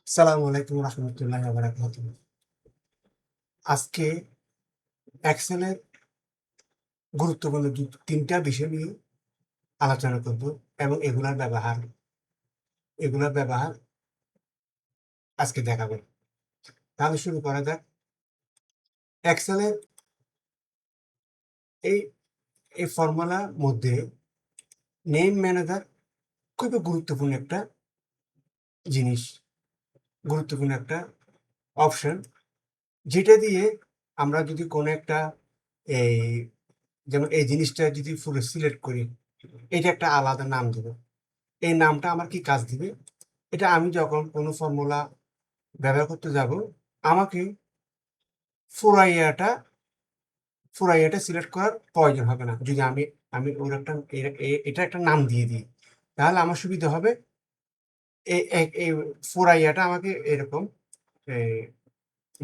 আসসালামু আলাইকুম রহমতুল্লাহি ওয়া বারাকাতুহু। আজকে এক্সেলের গুরুত্বপূর্ণ ৩টা বিষয় নিয়ে আলোচনা করব এবং এগুলার ব্যবহার আজকে দেখাবো। তাহলে শুরু করা যাক। এক্সেলের এই এই ফর্মুলার মধ্যে নেম ম্যানেজার খুবই জিনিস, গুরুত্বপূর্ণ একটা অপশন, যেটা দিয়ে আমরা যদি কোনো একটা এই যেমন এই জিনিসটা যদি পুরো সিলেক্ট করি, এটা একটা আলাদা নাম দেব। এই নামটা আমার কি কাজ দিবে? এটা আমি যখন কোনো ফর্মুলা ব্যবহার করতে যাব, আমাকে ফুরাইয়াটা ফুরাইয়াটা সিলেক্ট করার প্রয়োজন হবে না। যদি আমি আমি ওর একটা এটা একটা নাম দিয়ে দিই, তাহলে আমার সুবিধা হবে। এই ফুরাইয়াটা আমাকে এরকম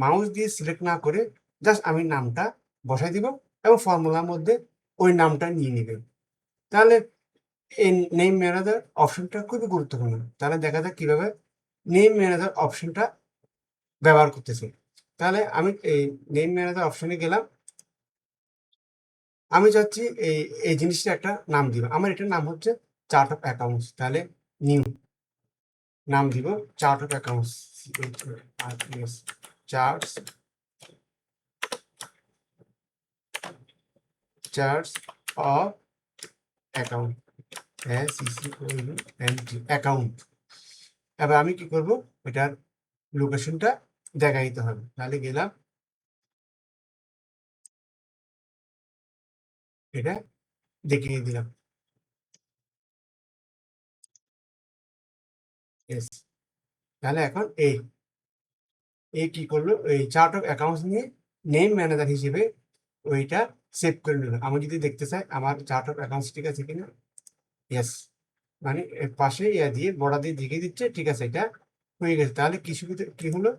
মাউস দিয়ে সিলেক্ট না করে জাস্ট আমি নামটা বসাই দিব এবং ফর্মুলার মধ্যে ওই নামটা নিয়ে নেবে। তাহলে এই নেম ম্যানেজার অপশনটা খুবই গুরুত্বপূর্ণ। তাহলে দেখা যাক কিভাবে নেম ম্যানেজার অপশনটা ব্যবহার করতেছি। তাহলে আমি এই নেম ম্যানেজার অপশনে গেলাম। আমি চাচ্ছি এই জিনিসটা একটা নাম দিব। আমার এটার নাম হচ্ছে চার্ট অফ অ্যাকাউন্টস। তাহলে নিউ নাম দিব chart of accounts, charts charts of account, account. এবার আমি কি করব, এটার লোকেশনটা দেখা দিতে হবে। তাহলে গেলাম, এটা দেখিয়ে দিলাম। এস তাহলে এখন কি করলো, এই চার্ট অফ অ্যাকাউন্টস নিয়ে নেম ম্যানেজার হিসেবে ওইটা সেভ করে নিল। আমি যদি দেখতে চাই আমার চার্ট অফ অ্যাকাউন্টস ঠিক আছে কিনা, ইয়েস, মানে এর পাশে ইয়া দিয়ে বর্ডার দিয়ে দেখিয়ে দিচ্ছে ঠিক আছে, এটা হয়ে গেছে। তাহলে কি সুবিধা কি হলো,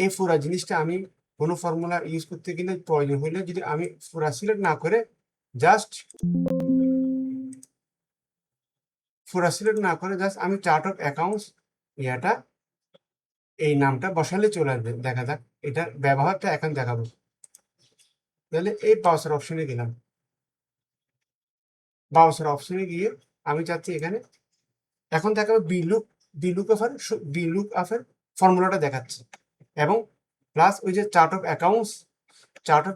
এই পুরা জিনিসটা আমি কোনো ফর্মুলা ইউজ করতে গেলে প্রয়োজন হলে যদি আমি পুরা সিলেক্ট না করে জাস্ট আমি চার্ট অফ অ্যাকাউন্টস ইয়াটা এই নামটা বসালে চলে আসবে। দেখা যাক এটার ব্যবহারটা এখন দেখাবো। তাহলে এই ব্রাউজার অপশনে গেলাম। ব্রাউজার অপশনে গিয়ে আমি চাচ্ছি এখানে এখন দেখাবো বিলুক অফের ফর্মুলাটা দেখাচ্ছে এবং প্লাস ওই যে চার্ট অফ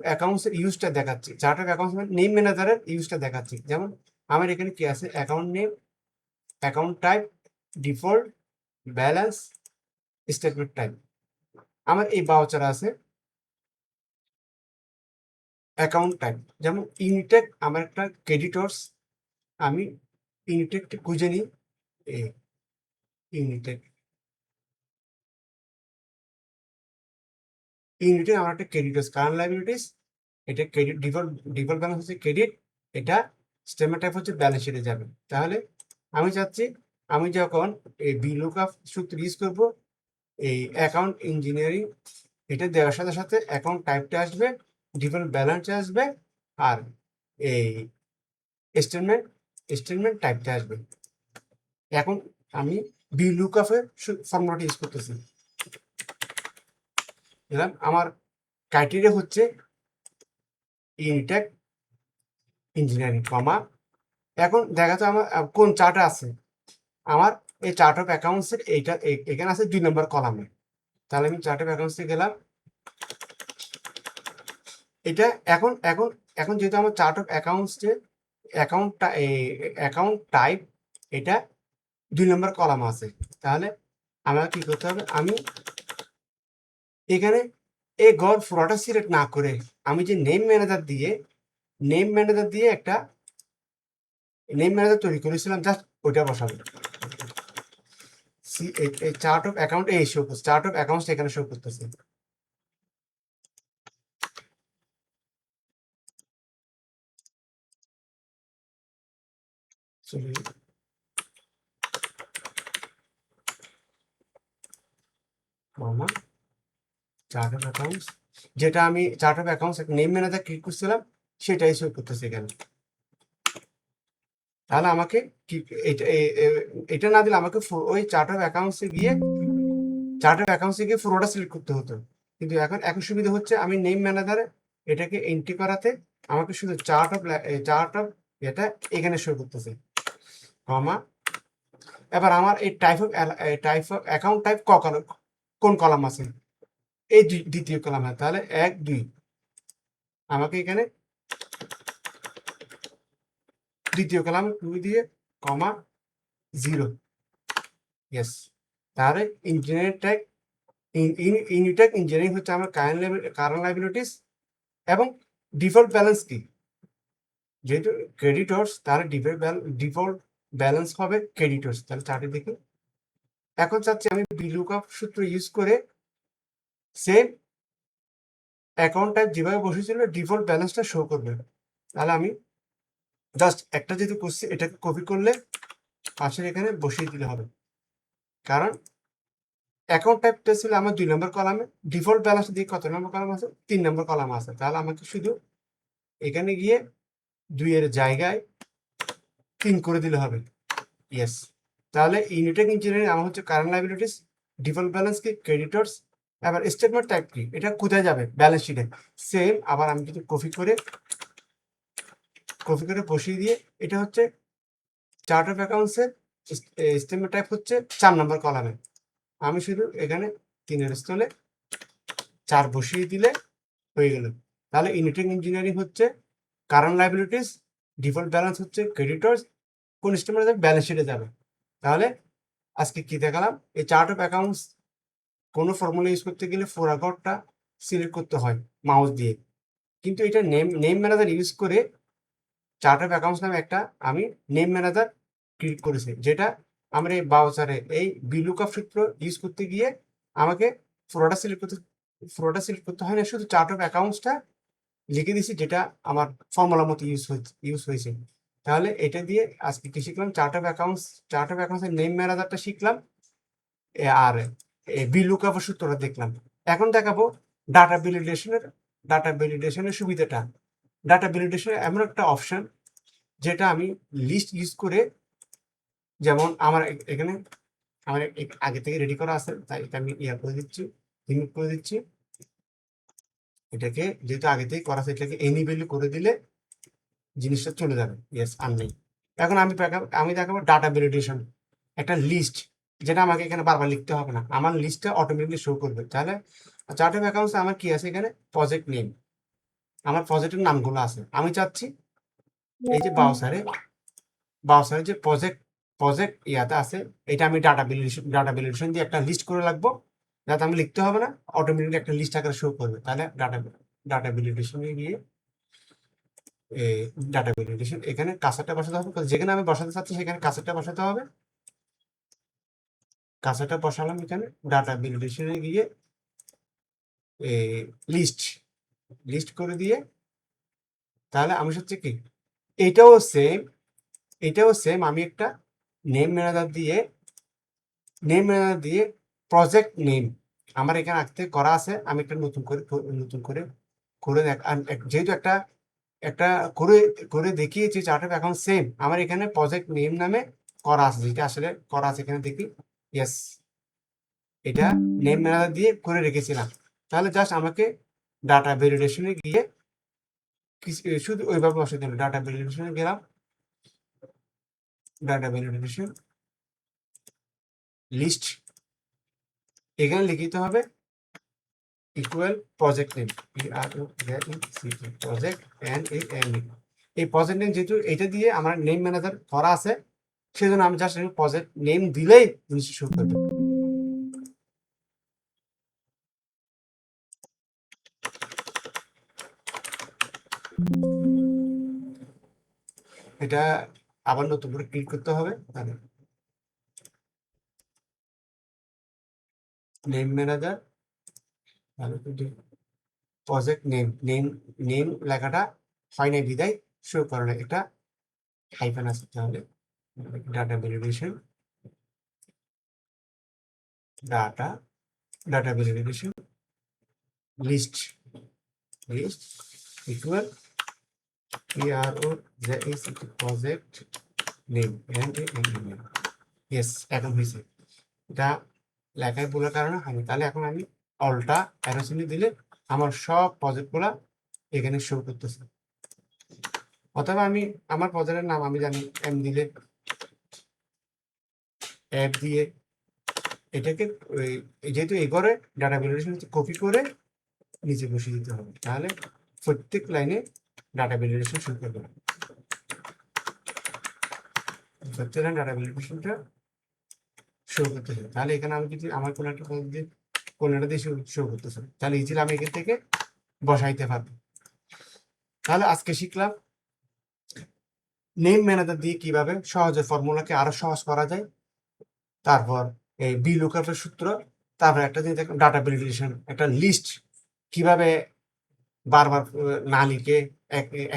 অ্যাকাউন্টস এর ইউজটা দেখাচ্ছে। চার্ট অফ অ্যাকাউন্টস মানে নেম ম্যানেজারের ইউজটা দেখাচ্ছে। যেমন আমার এখানে কি আছে, account name, account type, default, balance, statement type. আমার এই বাউচার আছে অ্যাকাউন্ট টাইপ, যেমন ইউনিটেক আমার একটা ক্রেডিটর্স, আমি ইউনিটেকটা খুঁজে নিই। ইউনিটেক ইউনিটে আমার একটা ক্রেডিটর্স, কারেন্ট লাইবিলিটিস, এটা ক্রেডিট, ডিফল্ট ব্যালেন্স হচ্ছে ক্রেডিট, এটা স্টেটমেন্ট টাইপ হচ্ছে ব্যালেন্স শিটে যাবে। তাহলে আমি চাচ্ছি আমি যখন এই VLOOKUP সূত্র ইউজ করব, এই অ্যাকাউন্ট ইঞ্জিনিয়ারিং এটা দেওয়ার সাথে সাথে অ্যাকাউন্ট টাইপটা আসবে, ডিফল্ট ব্যালেন্স আসবে, আর এই স্টেটমেন্ট স্টেটমেন্ট টাইপটা আসবে। এখন আমি VLOOKUP এর ফর্মুলাটা ইউজ করতেছি। আমার ক্রাইটেরিয়া হচ্ছে ইউনিটেক ইঞ্জিনিয়ারিং কমা। এখন দেখা যাচ্ছে আমার কোন চার্টে আছে, আমার এই চার্ট অফ অ্যাকাউন্টসের এইটা এখানে আছে 2 নম্বর কলামে। তাহলে আমি চার্ট অফ অ্যাকাউন্টসে গেলাম। এটা এখন এখন এখন যেহেতু আমার চার্ট অফ অ্যাকাউন্টসে অ্যাকাউন্ট টাইপ এটা 2 নম্বর কলাম আছে, তাহলে আমার কি করতে হবে, আমি এখানে এই গড় পুরোটা সিলেক্ট না করে আমি যে নেম ম্যানেজার দিয়ে একটা নেম ম্যানেজার তৈরি করেছিলাম, জাস্ট ওইটা বসাবো। চার্ট অফ অ্যাকাউন্ট এই শো করছে, চার্ট অফ অ্যাকাউন্টস এখানে শো করতেছে। মামা চার্ট অফ অ্যাকাউন্টস, যেটা আমি chart of accounts name manager click করছিলাম সেটাই শো করতেছে এখানে। তাহলে আমাকে কি এটা না দিলে আমাকে ওই চার্ট অফ অ্যাকাউন্টসে গিয়ে পুরোটা সিলেক্ট করতে হতো। কিন্তু এখন সুবিধা হচ্ছে আমি নেম ম্যানেজারে এটাকে এন্ট্রি করাতে আমাকে শুধু চার্ট অফ এটা এখানে শো করতেছে, কমা। এবার আমার এই টাইপ অফ অ্যাকাউন্ট টাইপ কোন কলাম আছে, এই দ্বিতীয় কলাম। তাহলে 1 2 আমাকে এখানে দ্বিতীয় কলাম 2 দিয়ে কমা 0। ইয়েস। তাহলে ইউনিটেক ইঞ্জিনিয়ারিং হচ্ছে আমার কারেন্ট লাইবিলিটিস এবং ডিফল্ট ব্যালেন্স কি, যেহেতু ক্রেডিটর্স তাহলে ডিফল্ট ব্যালেন্স হবে ক্রেডিটর্স। তাহলে চার্টে দেখি। এখন চাচ্ছি আমি VLOOKUP সূত্র ইউজ করে সেম অ্যাকাউন্ট টাইপ যেভাবে বসেছিল ডিফল্ট ব্যালেন্সটা শো করবে। তাহলে আমি জাস্ট একটা যেহেতু করছি এটাকে কপি করলে পাশের এখানে বসিয়ে দিলে হবে, কারণ অ্যাকাউন্ট টাইপটা ছিল আমার 2 নম্বর কলামে, ডিফল্ট ব্যালেন্স দিয়ে কত নম্বর কলাম আছে, 3 নম্বর কলাম আছে। তাহলে আমাকে শুধু এখানে গিয়ে 2 এর জায়গায় 3 করে দিলে হবে। ইয়েস। তাহলে ইউনিটেক ইঞ্জিনিয়ারিং আমার হচ্ছে কারেন্ট লাইবিলিটিস, ডিফল্ট ব্যালেন্স কি ক্রেডিটর্স, এবার স্টেটমেন্ট টাইপ কি, এটা কোথায় যাবে ব্যালেন্স শিটে। সেম আবার আমি যদি কপি করে বসিয়ে দিয়ে, এটা হচ্ছে চার্ট অফ অ্যাকাউন্টসের স্টেটমেন্ট টাইপ হচ্ছে 4 নম্বর কলামে। আমি শুধু এখানে 3 স্থলে 4 বসিয়ে দিলে হয়ে গেল। তাহলে ইউনিটেক ইঞ্জিনিয়ারিং হচ্ছে কারেন্ট লাইবিলিটিস, ডিফল্ট ব্যালেন্স হচ্ছে ক্রেডিটর্স, কোন স্টেটমেন্ট ব্যালেন্স শিটে যাবে। তাহলে আজকে কি দেখালাম, এই চার্ট অফ অ্যাকাউন্টস কোনো ফর্মুলা ইউজ করতে গেলে ফোরাগটটা সিলেক্ট করতে হয় মাউস দিয়ে, কিন্তু এটা নেম ম্যানেজার ইউজ করে চার্ট অফ অ্যাকাউন্টস নামে একটা আমি নেম ম্যানেজার ক্রিয়েট করেছি, যেটা আমরা এই ব্রাউজারে এই VLOOKUP সূত্র ইউজ করতে গিয়ে আমাকে পুরোটা সিলেক্ট করতে হয় না, শুধু চার্ট অফ অ্যাকাউন্টসটা লিখে দিছি যেটা আমার ফর্মুলা মতো ইউজ হয়েছে। তাহলে এটা দিয়ে আজকে কি শিখলাম, চার্ট অফ অ্যাকাউন্টসের নেম ম্যানেজারটা শিখলাম, আর VLOOKUP সূত্রটা দেখলাম। এখন দেখাবো ডাটা ভ্যালিডেশনের সুবিধাটা। ডাটা ভ্যালিডেশন এমন একটা অপশন যেটা আমি লিস্ট ইউজ করে, যেমন আমার এখানে আমার আগে থেকে রেডি করা আছে, তাই এটা আমি করে দিচ্ছি, রিমুভ করে দিচ্ছি। এটাকে যেহেতু আগে থেকে করা আছে, এটাকে এনি ভ্যালু করে দিলে জিনিসটা চলে যাবে। ইয়েস, আর নেই। এখন আমি দেখাবো ডাটা ভ্যালিডেশন, একটা লিস্ট যেটা আমাকে এখানে বারবার লিখতে হবে না, আমার লিস্টটা অটোমেটিকলি শো করবে। তাহলে চার্ট অফ অ্যাকাউন্টস আমার কি আছে, এখানে প্রজেক্ট নেম, আমার প্রজেক্টের নামগুলো আছে। আমি চাচ্ছি এই যে বাউসারে যে প্রজেক্ট ইয়াতে আছে, এটা আমি ডাটা ভ্যালিডেশন দিয়ে একটা লিস্ট করে রাখবো, যাতে আমি লিখতে হবে না, অটোমেটিকলি একটা লিস্ট আকারে শো করবে। তাহলে ডাটা ভ্যালিডেশনে গিয়ে ডাটা ভ্যালিডেশন এখানে কার্সারটা বসাতে হবে, যেখানে আমি বসাতে চাচ্ছি সেখানে কার্সারটা বসাতে হবে। কার্সারটা বসালাম এখানে, ডাটা ভ্যালিডেশনে গিয়ে লিস্ট করে দিয়ে, তাহলে আমি হচ্ছে কি এটাও সেম আমি একটা নেম ম্যানেজার দিয়ে প্রজেক্ট নেম আমার এখানে আগে করা আছে, আমি একটা নতুন করে যেহেতু একটা করে দেখিয়েছি চার্ট অফ অ্যাকাউন্ট সেম আমার এখানে প্রজেক্ট নেম নামে করা আছে, যেটা আসলে করা আছে এখানে দেখি। ইয়েস, এটা নেম ম্যানেজার দিয়ে করে রেখেছিলাম। তাহলে জাস্ট আমাকে ডাটা ভ্যালিডেশনে গিয়ে শুধু ওইভাবে বসাতে হবে। ডাটা ভ্যালিডেশনে গেলাম, ডাটা ভ্যালিডেশন লিস্ট, এখানে লিখিতে হবে ইকুয়াল প্রজেক্ট নেম, প্রজেক্ট এই প্রজেক্ট নেম, যেহেতু এটা দিয়ে আমার নেম ম্যানেজার করা আছে সেজন্য আমি জাস্ট প্রজেক্ট নেম দিলেই জিনিসটা শুরু করবে। এটা আবার নতুন করে ক্লিক করতে হবে, নেম ম্যানেজার, প্রজেক্ট নেম লেখাটা হয় না বিদায় শো করে না, এটা হাইফেন আছে। তাহলে data validation data validation list equal PRO project name yes, এখন হয়েছে। এটা লেখায় ভুলের কারণে হয়নি। তাহলে এখন আমি অল্টা অ্যারো চিহ্ন দিলে আমার সব প্রজেক্টগুলা এখানে শো করতেছে। অথবা আমি আমার প্রজেক্টের নাম আমি জানি এম দিলে অ্যাপ দিয়ে এটাকে যেহেতু এই করে ডাটা ভ্যালিডেশন কপি করে নিচে বসিয়ে দিতে হবে, তাহলে প্রত্যেক লাইনে ডাটা ভ্যালিডেশন শুরু করবে। প্রত্যেক লাইন ডাটা ভ্যালিডেশনটা শো করতেছে। তাহলে এখানে আমি যদি আমার কোনো একটা পদ্ধতি কোনটা দিয়ে শো করতেছে, তাহলে ইজিলি আমি এখান থেকে বসাইতে পারবো। তাহলে আজকে শিখলাম নেম ম্যানেজার দিয়ে কিভাবে সহজে ফর্মুলাকে আরো সহজ করা যায়। তারপর এই বি লুকআপের সূত্র, তারপর একটা জিনিস দেখলাম ডাটা ভ্যালিডেশন, একটা লিস্ট কিভাবে বারবার না লিখে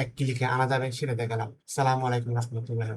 এক ক্লিকে আনা যাবে সেটা দেখালাম। সালামু আলাইকুম রহমতুল্লাহ।